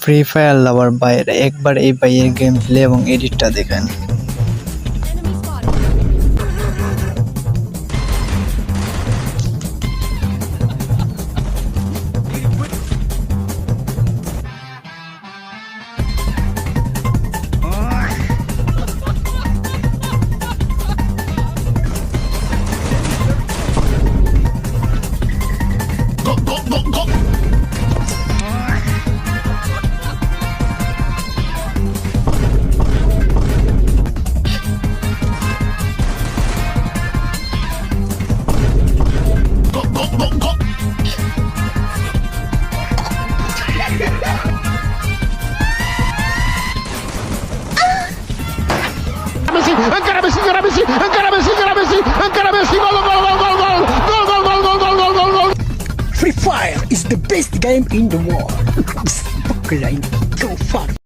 Free fire লাভার ভাইয়েরা একবার এই ভাইয়ের গেম প্লে এবং এডিটটা দেখেন। Encara Messi, encara Messi, encara Messi, encara Messi, encara Messi, gol, gol, gol, gol, gol, gol, gol, gol, gol, gol, gol, gol, gol. Free Fire is the best game in the world. Fuck line, go fuck.